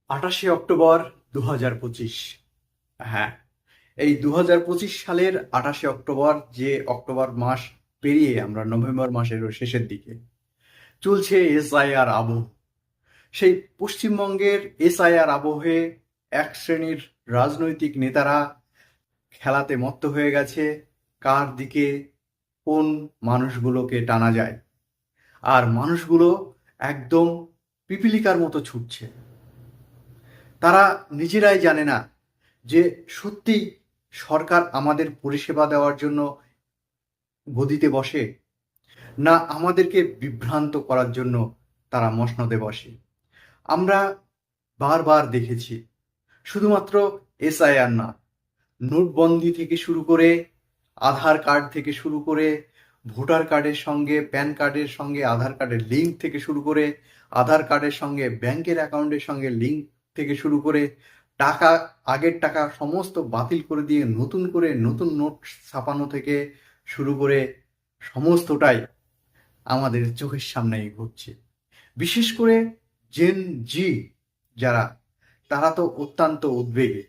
28 October 2025। হ্যাঁ, এই 2025 সালের 28 অক্টোবর, যে অক্টোবর মাস পেরিয়ে আমরা নভেম্বর মাসের শেষের দিকে চলছে এসআইআর আবহ। সেই পশ্চিমবঙ্গের এসআইআর আবহে এক শ্রেণীর রাজনৈতিক নেতারা খেলাতে মত্ত হয়ে গেছে কার দিকে কোন মানুষগুলোকে টানা যায়। আর মানুষগুলো একদম পিপিলিকার মতো ছুটছে। তারা নিজেরাই জানে না যে সত্যিই সরকার আমাদের পরিষেবা দেওয়ার জন্য গদিতে বসে, না আমাদেরকে বিভ্রান্ত করার জন্য তারা মসনদে বসে। আমরা বারবার দেখেছি, শুধুমাত্র এসআইআর না, নোটবন্দি থেকে শুরু করে, আধার কার্ড থেকে শুরু করে, ভোটার কার্ডের সঙ্গে প্যান কার্ডের সঙ্গে আধার কার্ডের লিঙ্ক থেকে শুরু করে, আধার কার্ডের সঙ্গে ব্যাংকের অ্যাকাউন্টের সঙ্গে লিঙ্ক থেকে শুরু করে, টাকা, আগের টাকা সমস্ত বাতিল করে দিয়ে নতুন করে নতুন নোট ছাপানো থেকে শুরু করে সমস্তটাই আমাদের চোখের সামনেই ঘটছে। বিশেষ করে জেন জি যারা, তারা তো অত্যন্ত উদ্বেগে।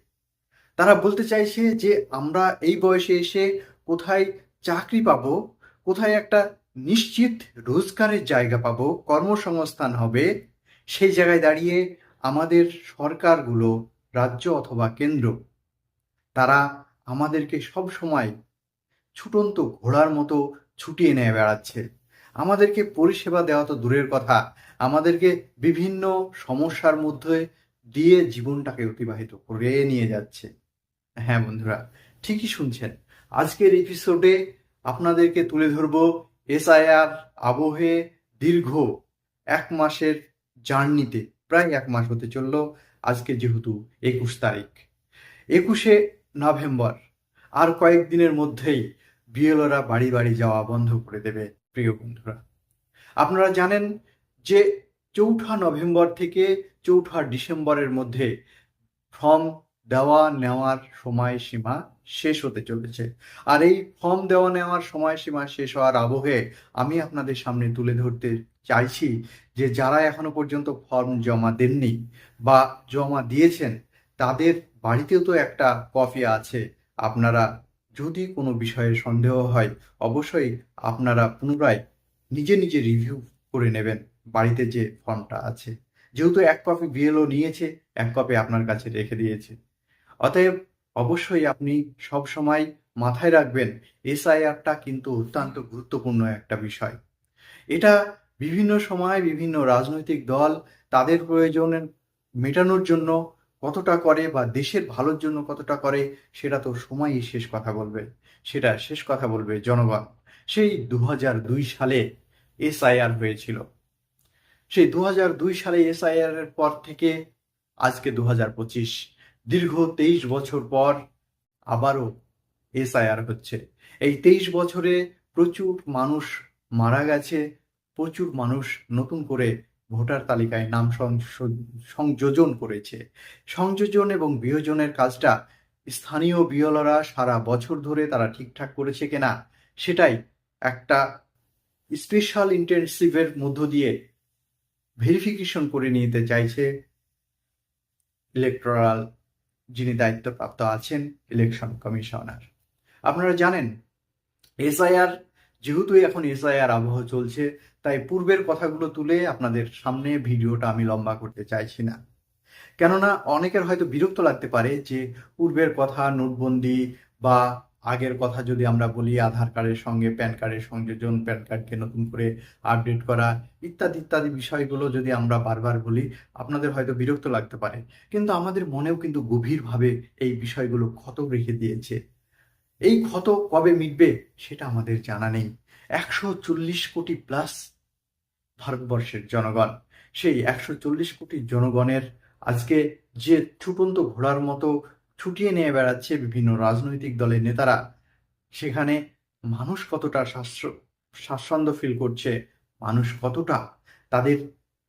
তারা বলতে চাইছে যে আমরা এই বয়সে এসে কোথায় চাকরি পাবো, কোথায় একটা নিশ্চিত রোজগারের জায়গা পাবো, কর্মসংস্থান হবে। সেই জায়গায় দাঁড়িয়ে আমাদের সরকারগুলো, রাজ্য অথবা কেন্দ্র, তারা আমাদেরকে সব সময় ছুটন্ত ঘোড়ার মতো ছুটিয়ে নিয়ে বেড়াচ্ছে। আমাদেরকে পরিষেবা দেওয়া তো দূরের কথা, আমাদেরকে বিভিন্ন সমস্যার মধ্যে দিয়ে জীবনটাকে অতিবাহিত করে নিয়ে যাচ্ছে। হ্যাঁ বন্ধুরা, ঠিকই শুনছেন। আজকের এপিসোডে আপনাদেরকে তুলে ধরব এসআইআর আবহে দীর্ঘ 1 মাসের জার্নিতে। প্রায় 1 মাস হতে চলল আজকে, যেহেতু 21 তারিখ, 21শে নভেম্বর। আর কয়েকদিনের মধ্যেই বিএলওরা বাড়ি বাড়ি যাওয়া বন্ধ করে দেবে। প্রিয় বন্ধুরা, আপনারা জানেন যে 4ঠা নভেম্বর থেকে 4ঠা ডিসেম্বরের মধ্যে ফর্ম দেওয়া নেওয়ার সময়সীমা শেষ হতে চলেছে। আর এই ফর্ম দেওয়া নেওয়ার সময়সীমা শেষ হওয়ার আবহে আমি আপনাদের সামনে তুলে ধরতে চাইছি যে যারা এখনো পর্যন্ত ফর্ম জমা দেননি বা জমা দিয়েছেন, তাদের বাড়িতেও তো একটা কপি আছে। আপনারা যদি কোনো বিষয়ে সন্দেহ হয়, অবশ্যই আপনারা পুনরায় নিজে নিজে রিভিউ করে নেবেন বাড়িতে যে ফর্মটা আছে। যেহেতু 1 কপি বিএলও নিয়েছে, 1 কপি আপনার কাছে রেখে দিয়েছে। অতএব অবশ্যই আপনি সব সময় মাথায় রাখবেন, এসআইআরটা কিন্তু অত্যন্ত গুরুত্বপূর্ণ একটা বিষয়। এটা বিভিন্ন সময় বিভিন্ন রাজনৈতিক দল তাদের প্রয়োজন মেটানোর জন্য কতটা করে বা দেশের ভালোর জন্য কতটা করে, সেটা তো সময়ই শেষ কথা বলবে। সেটা শেষ কথা বলবে জনগণ। সেই 2002 সালে এসআইআর হয়েছিল। সেই 2002 সালে এসআইআর এর পর থেকে আজকে 2025, দীর্ঘ 23 বছর পর আবারও এসআইআর হচ্ছে। এই 23 বছরে প্রচুর মানুষ মারা গেছে, প্রচুর মানুষ নতুন করে ভোটার তালিকায় নাম সংযোজন করেছে। সংযোজন এবং বিয়োজনের কাজটা স্থানীয় বিএলওরা সারা বছর ধরে তারা ঠিকঠাক করেছে কিনা, সেটাই একটা স্পেশাল ইন্টেনসিভের মধ্য দিয়ে ভেরিফিকেশন করে নিতে চাইছে ইলেকটোরাল যিনি দায়িত্বপ্রাপ্ত আছেন, ইলেকশন কমিশনার। আপনারা জানেন, এসআইআর যেহেতু এখন এসআইআর আবহ চলছে, তাই পূর্বের কথাগুলো তুলে আপনাদের সামনে ভিডিওটা আমি লম্বা করতে চাইছি না। কেননা অনেকের হয়তো বিরক্ত লাগতে পারে যে পূর্বের কথা, নোটবন্দি বা আগের কথা যদি আমরা বলি, আধার কার্ডের সঙ্গে প্যান কার্ডের সংযোজন, প্যান কার্ডকে নতুন করে আপডেট করা, ইত্যাদি ইত্যাদি বিষয়গুলো যদি আমরা বারবার বলি, আপনাদের হয়তো বিরক্ত লাগতে পারে। কিন্তু আমাদের মনেও কিন্তু গভীরভাবে এই বিষয়গুলো ক্ষত রেখে দিয়েছে। এই ক্ষত কবে মিটবে সেটা আমাদের জানা নেই। 140 কোটি প্লাস ভারতবর্ষের জনগণ, সেই 140 কোটি জনগণের আজকে যে ছুটন্ত ঘোড়ার মতো ছুটিয়ে নিয়ে বেড়াচ্ছে বিভিন্ন রাজনৈতিক দলের নেতারা, সেখানে মানুষ কতটা স্বাচ্ছন্দ্য ফিল করছে, মানুষ কতটা তাদের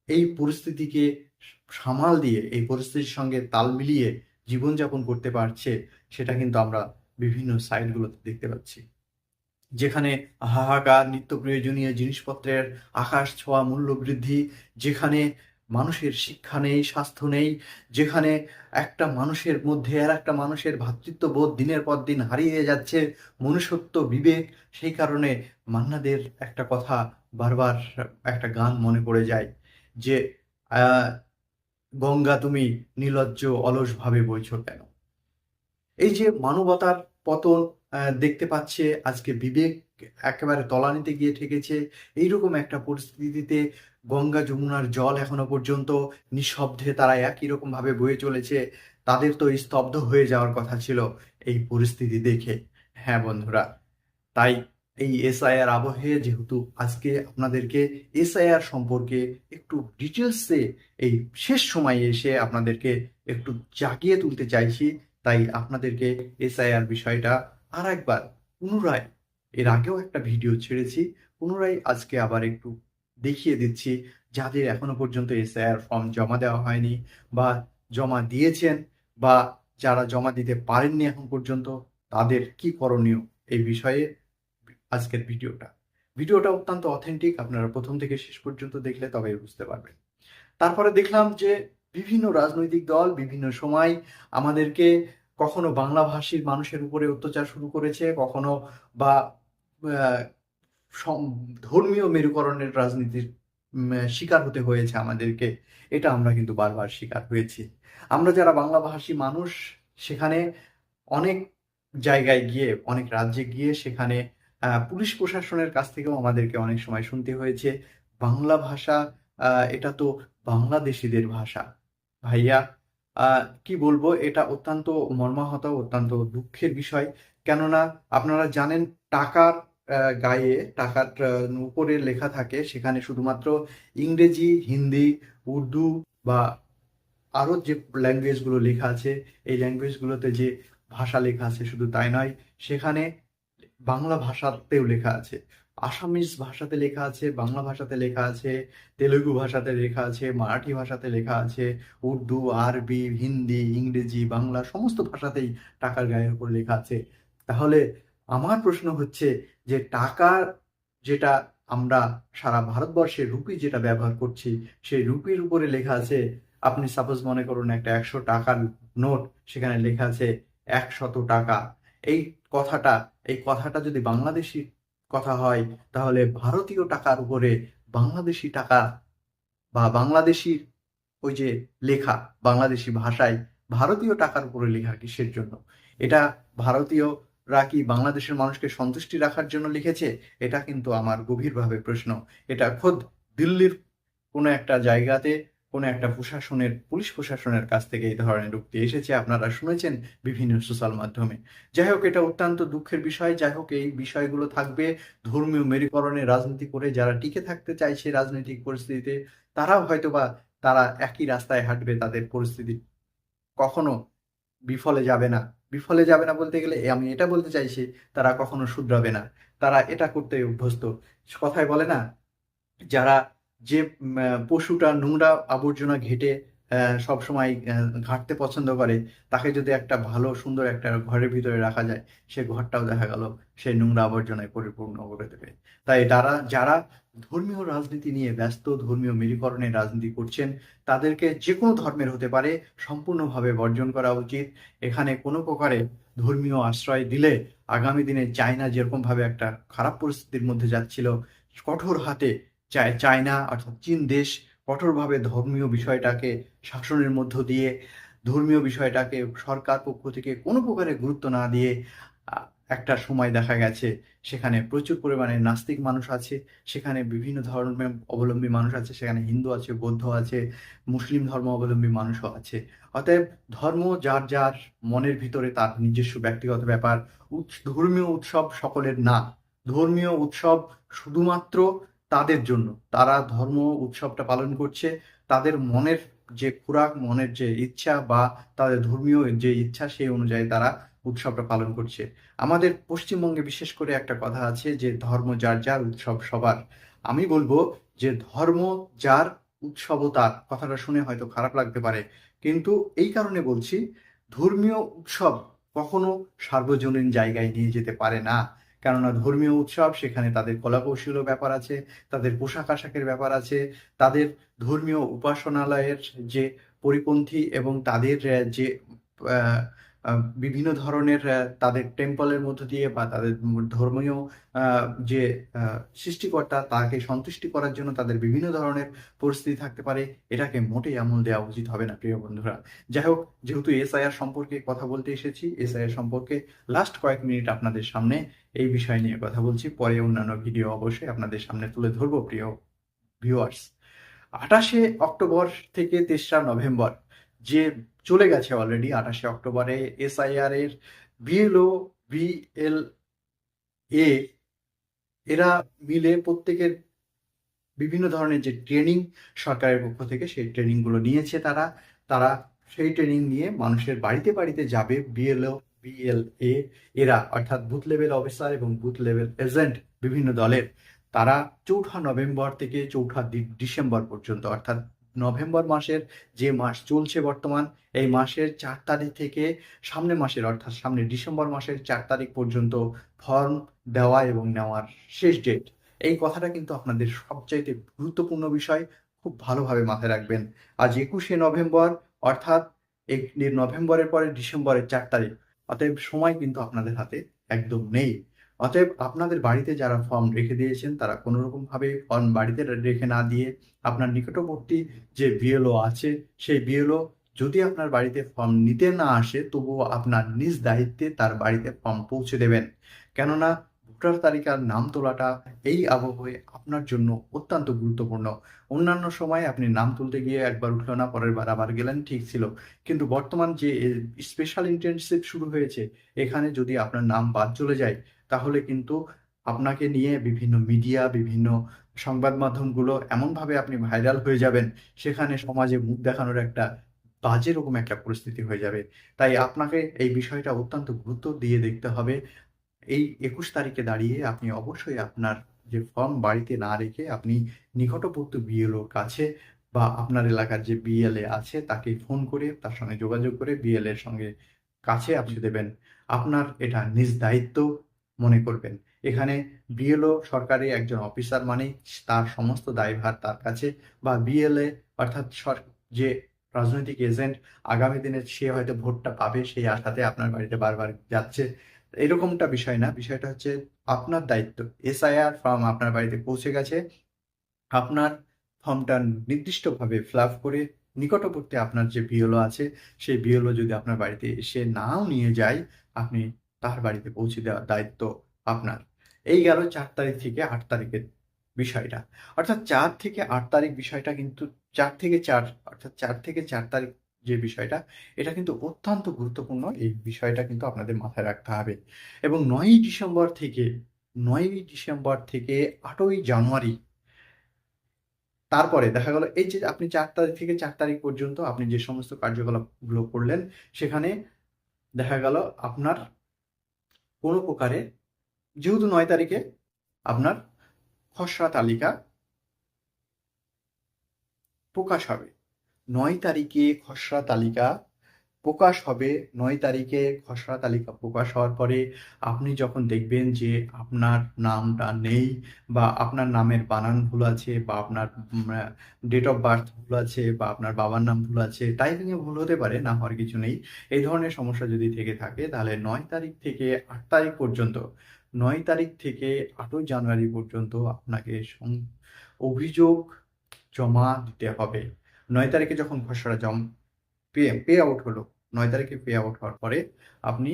এই পরিস্থিতিকে সামাল দিয়ে, এই পরিস্থিতির সঙ্গে তাল মিলিয়ে জীবনযাপন করতে পারছে, সেটা কিন্তু আমরা বিভিন্ন সাইটগুলোতে দেখতে পাচ্ছি। যেখানে হাহাকার, নিত্য প্রয়োজনীয় জিনিসপত্রের আকাশ ছোঁয়া মূল্য বৃদ্ধি, যেখানে মানুষের শিক্ষা নেই, স্বাস্থ্য নেই, যেখানে একটা মানুষের মধ্যে আর একটা মানুষের ভ্রাতৃত্ববোধ দিনের পর দিন হারিয়ে যাচ্ছে, মনুষ্যত্ব, বিবেক। সেই কারণে মান্না দের একটা কথা বারবার, একটা গান মনে পড়ে যায় যে আহ, গঙ্গা তুমি নির্লজ্জ অলসভাবে বইছো কেন। এই যে মানবতার পতন দেখতে পাচ্ছে, আজকে বিবেক একেবারে তলানিতে গিয়ে ঠেকেছে। এইরকম একটা পরিস্থিতিতে গঙ্গা যমুনার জল এখনো পর্যন্ত নিঃশব্দে তারা একই রকম ভাবে বয়ে চলেছে। তাদের তো স্তব্ধ হয়ে যাওয়ার কথা ছিল এই পরিস্থিতি দেখে। হ্যাঁ বন্ধুরা, তাই এই এসআইআর আবহে যেহেতু আজকে আপনাদেরকে এসআইআর সম্পর্কে একটু ডিটেলসে এই শেষ সময়ে এসে আপনাদেরকে একটু জাগিয়ে তুলতে চাইছি, তাই আপনাদেরকে এসআইআর বিষয়টা আর একবার পুনরায়, এর আগেও একটা ভিডিও ছেড়েছি, পুনরায় আজকে আবার একটু দেখিয়ে দিচ্ছি, যাদের এখনো পর্যন্ত এসআইআর ফর্ম জমা দেওয়া হয়নি বা জমা দিয়েছেন বা যারা জমা দিতে পারেননি এখন পর্যন্ত, তাদের কি করণীয় এই বিষয়ে আজকের ভিডিওটা অত্যন্ত অথেন্টিক। আপনারা প্রথম থেকে শেষ পর্যন্ত দেখলে তবেই বুঝতে পারবেন। তারপরে দেখলাম যে বিভিন্ন রাজনৈতিক দল বিভিন্ন সময় আমাদেরকে কখনো বাংলাভাষীর মানুষের উপরে অত্যাচার শুরু করেছে, কখনো বা আহ, ধর্মীয় মেরুকরণের রাজনীতির শিকার হতে হয়েছে আমাদেরকে। এটা আমরা কিন্তু বারবার শিকার হয়েছি। আমরা যারা বাংলাভাষী মানুষ, সেখানে অনেক জায়গায় গিয়ে, অনেক রাজ্যে গিয়ে সেখানে পুলিশ প্রশাসনের কাছ থেকেও আমাদেরকে অনেক সময় শুনতে হয়েছে বাংলা ভাষা এটা তো বাংলাদেশিদের ভাষা। ভাইয়া, কি বলবো, এটা অত্যন্ত মর্মাহত, অত্যন্ত দুঃখের বিষয়। কেননা আপনারা জানেন, টাকার গায়ে, টাকার উপরে লেখা থাকে সেখানে শুধুমাত্র ইংরেজি, হিন্দি, উর্দু বা আরো যে ল্যাঙ্গুয়েজগুলো লেখা আছে, এই ল্যাঙ্গুয়েজগুলোতে যে ভাষা লেখা আছে শুধু তাই নয়, সেখানে বাংলা ভাষাতেও লেখা আছে, আসামিজ ভাষাতে লেখা আছে, বাংলা ভাষাতে লেখা আছে, তেলুগু ভাষাতে লেখা আছে, মারাঠি ভাষাতে লেখা আছে, উর্দু, আরবি, হিন্দি, ইংরেজি, বাংলা সমস্ত ভাষাতেই টাকার গায়ের উপর লেখা আছে। তাহলে আমার প্রশ্ন হচ্ছে যে টাকার, যেটা আমরা সারা ভারতবর্ষে রুপি যেটা ব্যবহার করছি, সেই রুপির উপরে লেখা আছে, আপনি সাপোজ মনে করুন একটা 100 টাকার নোট, সেখানে লেখা আছে 100 টাকা। এই কথাটা, এই কথাটা যদি বাংলাদেশি কথা হয়, তাহলে ভারতীয় টাকার উপরে বাংলাদেশি টাকা বা বাংলাদেশি ওই যে লেখা, বাংলাদেশি ভাষায় ভারতীয় টাকার উপরে লেখা কিসের জন্য? এটা ভারতীয়রা কি বাংলাদেশের মানুষকে সন্তুষ্টি রাখার জন্য লিখেছে? এটা কিন্তু আমার গভীরভাবে প্রশ্ন। এটা খোদ দিল্লির কোনো একটা জায়গাতে কোনো একটা প্রশাসনের, পুলিশ প্রশাসনের কাছ থেকে এই ধরনের উক্তি এসেছে, আপনারা শুনেছেন বিভিন্ন সোশ্যাল মাধ্যমে। যাই হোক, এটা অত্যন্ত দুঃখের বিষয়। যাই হোক, এই বিষয়গুলো থাকবে। ধর্মীয় মেরুকরণে রাজনীতি করে যারা টিকে থাকতে চাইছে রাজনৈতিক পরিস্থিতিতে, তারাও হয়তোবা তারা একই রাস্তায় হাঁটবে, তাদের পরিস্থিতি কখনো বিফলে যাবে না। বিফলে যাবে না বলতে গেলে আমি এটা বলতে চাইছি, তারা কখনো শুধরাবে না, তারা এটা করতে অভ্যস্ত। কথায় বলে না, যারা যে পশুটা নোংরা আবর্জনা ঘেটে সব সময় ঘাঁটতে পছন্দ করে, তাকে যদি একটা ভালো সুন্দর একটা ঘরের ভিতরে রাখা যায়, সে ঘরটাও দেখা গেল সেই নোংরা আবর্জনায় পরিপূর্ণ করে দেবে। তাই যারা যারা ধর্মীয় রাজনীতি নিয়ে ব্যস্ত, ধর্মীয় মেরুকরণের রাজনীতি করছেন, তাদেরকে যে কোনো ধর্মের হতে পারে সম্পূর্ণভাবে বর্জন করা উচিত। এখানে কোনো প্রকারে ধর্মীয় আশ্রয় দিলে আগামী দিনে চায়না যেরকম ভাবে একটা খারাপ পরিস্থিতির মধ্যে যাচ্ছিল, কঠোর হাতে চায়না অর্থাৎ চীন দেশ কঠোরভাবে ধর্মীয় বিষয়টাকে শাসনের মধ্য দিয়ে, ধর্মীয় বিষয়টাকে সরকার পক্ষ থেকে কোনো প্রকারে গুরুত্ব না দিয়ে, আহ, একটা সময় দেখা গেছে সেখানে প্রচুর পরিমাণে নাস্তিক মানুষ আছে, সেখানে বিভিন্ন ধর্মের অবলম্বী মানুষ আছে, সেখানে হিন্দু আছে, বৌদ্ধ আছে, মুসলিম ধর্ম অবলম্বী মানুষও আছে। অতএব ধর্ম যার যার মনের ভিতরে তার নিজস্ব ব্যক্তিগত ব্যাপার। ধর্মীয় উৎসব সকলের না। ধর্মীয় উৎসব শুধুমাত্র তাদের জন্য, তারা ধর্ম উৎসবটা পালন করছে তাদের মনের যে খোরাক, মনের যে ইচ্ছা বা তাদের ধর্মীয় যে ইচ্ছা, সেই অনুযায়ী তারা উৎসবটা পালন করছে। আমাদের পশ্চিমবঙ্গে বিশেষ করে একটা কথা আছে যে ধর্ম যার যার, উৎসব সবার। আমি বলবো যে ধর্ম যার, উৎসবও তার। কথাটা শুনে হয়তো খারাপ লাগতে পারে, কিন্তু এই কারণে বলছি, ধর্মীয় উৎসব কখনো সার্বজনীন জায়গায় নিয়ে যেতে পারে না। কেননা ধর্মীয় উৎসব, সেখানে তাদের কলাকৌশলীয় ব্যাপার আছে, তাদের পোশাক আশাকের ব্যাপার আছে, তাদের ধর্মীয় উপাসনালয়ের যে পরিপন্থী এবং তাদের যে আহ, বিভিন্ন ধরনের তাদের টেম্পলের মধ্য দিয়ে বা তাদের ধর্মীয় যে সৃষ্টিকর্তা তাকে সন্তুষ্টি করার জন্য তাদের বিভিন্ন ধরনের পরিস্থিতি থাকতে পারে। এটাকে মোটেই আমল দেওয়া উচিত হবে না প্রিয় বন্ধুরা। যাই হোক, যেহেতু এসআইআর সম্পর্কে কথা বলতে এসেছি, এসআইআর সম্পর্কে লাস্ট কয়েক মিনিট আপনাদের সামনে এই বিষয় নিয়ে কথা বলছি। পরে অন্যান্য ভিডিও অবশ্যই আপনাদের সামনে তুলে ধরবো প্রিয় ভিউয়ার্স। 28 অক্টোবর থেকে 3রা নভেম্বর যে চলে গেছে অলরেডি, 28 অক্টোবরে এসআইআর এর বিএলও, বিএলএ এরা মিলে প্রত্যেকের বিভিন্ন ধরনের যে ট্রেনিং সরকারের পক্ষ থেকে সেই ট্রেনিংগুলো নিয়েছে। তারা তারা সেই ট্রেনিং নিয়ে মানুষের বাড়িতে বাড়িতে যাবে। বিএলও, বিএলএ এরা অর্থাৎ বুথ লেভেল অফিসার এবং বুথ লেভেল এজেন্ট বিভিন্ন দলের, তারা 4 নভেম্বর থেকে 4 ডিসেম্বর পর্যন্ত, অর্থাৎ নভেম্বর মাসের যে মাস চলছে বর্তমান, এই মাসের 4 তারিখ থেকে সামনের মাসের অর্থাৎ সামনে ডিসেম্বর মাসের 4 তারিখ পর্যন্ত ফর্ম দেওয়া এবং নেওয়ার শেষ ডেট। এই কথাটা কিন্তু আপনাদের সবচাইতে গুরুত্বপূর্ণ বিষয়, খুব ভালোভাবে মাথায় রাখবেন। আজ 21 নভেম্বর, অর্থাৎ এই নভেম্বরের পরে ডিসেম্বরের 4 তারিখ, অতএব সময় কিন্তু আপনাদের হাতে একদম নেই। অতএব আপনাদের বাড়িতে যারা ফর্ম রেখে দিয়েছেন, তারা কোনো রকম ভাবে ফর্ম বাড়িতে রেখে না দিয়ে আপনার নিকটবর্তী যে বিএলও আছে, সেই বিএলও যদি আপনার বাড়িতে ফর্ম নিতে না আসে, তবুও আপনার নিজ দায়িত্বে তার বাড়িতে ফর্ম পৌঁছে দেবেন। কেননা ভোটার তালিকার নাম তোলাটা এই আবহে আপনার জন্য অত্যন্ত গুরুত্বপূর্ণ। অন্যান্য সময় আপনি নাম তুলতে গিয়ে একবার উঠলো না, পরের বার আবার গেলেন, ঠিক ছিল। কিন্তু বর্তমান যে স্পেশাল ইন্টার্নশিপ শুরু হয়েছে, এখানে যদি আপনার নাম বাদ চলে যায়, তাহলে কিন্তু আপনাকে নিয়ে বিভিন্ন মিডিয়া, বিভিন্ন সংবাদ মাধ্যমগুলো এমনভাবে আপনি ভাইরাল হয়ে যাবেন, সেখানে সমাজে মুখ দেখানোর একটা বাজে রকম একটা পরিস্থিতি হয়ে যাবে। তাই আপনাকে এই বিষয়টা অত্যন্ত গুরুত্ব দিয়ে দেখতে হবে। এই 21 তারিখে দাঁড়িয়ে আপনি অবশ্যই আপনার যে ফর্ম বাড়িতে না রেখে আপনি নিকটবর্তী বিএলওর কাছে বা আপনার এলাকার যে বিএলএ আছে তাকে ফোন করে তার সঙ্গে যোগাযোগ করে বিএলএ এর সঙ্গে কাছে আপনি দেবেন। আপনার এটা নিজ দায়িত্ব মনে করবেন। এখানে বিএলও সরকারি একজন অফিসার মানেই তার সমস্ত দায়ভার তার কাছে, বা বিএলএ অর্থাৎ যে রাজনৈতিক এজেন্ট, আগামী দিনে সে হয়তো ভোটটা পাবে সেই আশাতে আপনার বাড়িতে বারবার যাচ্ছে, এরকমটা বিষয় না। বিষয়টা হচ্ছে আপনার দায়িত্ব। এসআইআর ফর্ম আপনার বাড়িতে পৌঁছে গেছে, আপনার ফর্মটা নির্দিষ্টভাবে ফিল আপ করে নিকটবর্তী আপনার যে বিএলও আছে, সেই বিএলও যদি আপনার বাড়িতে এসে নাও নিয়ে যায়, আপনি তার বাড়িতে পৌঁছে দেওয়ার দায়িত্ব আপনার। এই গেল 4 তারিখ থেকে 8 তারিখের বিষয়টা। অর্থাৎ 4 থেকে 8 তারিখ বিষয়টা কিন্তু 4 থেকে 4 অর্থাৎ 4 থেকে 4 তারিখ যে বিষয়টা, এটা কিন্তু অত্যন্ত গুরুত্বপূর্ণ। এই বিষয়টা কিন্তু আপনাদের মাথায় রাখতে হবে। এবং 9ই ডিসেম্বর থেকে 8ই জানুয়ারি, তারপরে দেখা গেল এই যে আপনি 4 তারিখ থেকে 4 তারিখ পর্যন্ত আপনি যে সমস্ত কার্যকলাপগুলো করলেন, সেখানে দেখা গেল আপনার কোনো প্রকারে, যেহেতু 9 তারিখে আপনার খসড়া তালিকা প্রকাশ হবে, 9 তারিখে খসড়া তালিকা প্রকাশ হবে। 9 তারিখে খসড়া তালিকা প্রকাশ হওয়ার পরে আপনি যখন দেখবেন যে আপনার নামটা নেই, বা আপনার নামের বানান ভুল আছে, বা আপনার ডেট অফ বার্থ ভুল আছে, বা আপনার বাবার নাম ভুল আছে, টাইপিংয়ে ভুল হতে পারে, না হওয়ার কিছু নেই। এই ধরনের সমস্যা যদি থেকে থাকে, তাহলে 9 তারিখ থেকে 8 তারিখ পর্যন্ত, 9 তারিখ থেকে 8ই জানুয়ারি পর্যন্ত আপনাকে অভিযোগ জমা দিতে হবে। 9 তারিখে যখন খসড়া পে আউট হলো, 9 তারিখে পে আউট হওয়ার পরে আপনি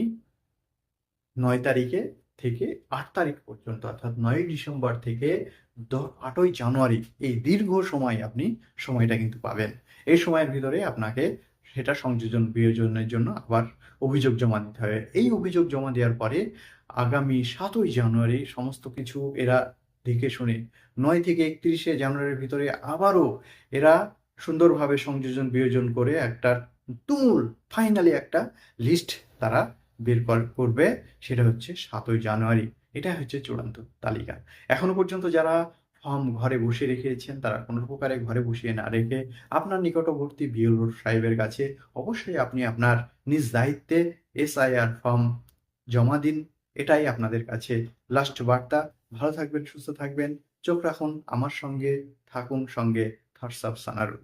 9 তারিখে থেকে 8 তারিখ পর্যন্ত, অর্থাৎ 9ই ডিসেম্বর থেকে 8ই জানুয়ারি, এই দীর্ঘ সময় আপনি সময়টা কিন্তু পাবেন। এই সময়ের ভিতরে আপনাকে সেটা সংযোজন বিয়োজনের জন্য আবার অভিযোগ জমা দিতে হবে। এই অভিযোগ জমা দেওয়ার পরে আগামী 7ই জানুয়ারি সমস্ত কিছু এরা দেখে শুনে 9 থেকে 31শে জানুয়ারির ভিতরে আবারও এরা সুন্দরভাবে সংযোজন বিয়োজন করে একটা তুমুল ফাইনালি একটা লিস্ট তারা বের করবে। সেটা হচ্ছে 7ই জানুয়ারি। এটা হচ্ছে চূড়ান্ত তালিকা। এখনো পর্যন্ত যারা ফর্ম ঘরে বসিয়ে রেখেছেন, তারা কোনো প্রকারে ঘরে বসিয়ে না রেখে আপনার নিকটবর্তী বিএলও সাহেবের কাছে অবশ্যই আপনি আপনার নিজ দায়িত্বে এসআইআর ফর্ম জমা দিন। এটাই আপনাদের কাছে লাস্ট বার্তা। ভালো থাকবেন, সুস্থ থাকবেন, চোখ রাখুন আমার সঙ্গে, থাকুন সঙ্গে থটস অফ সানারু।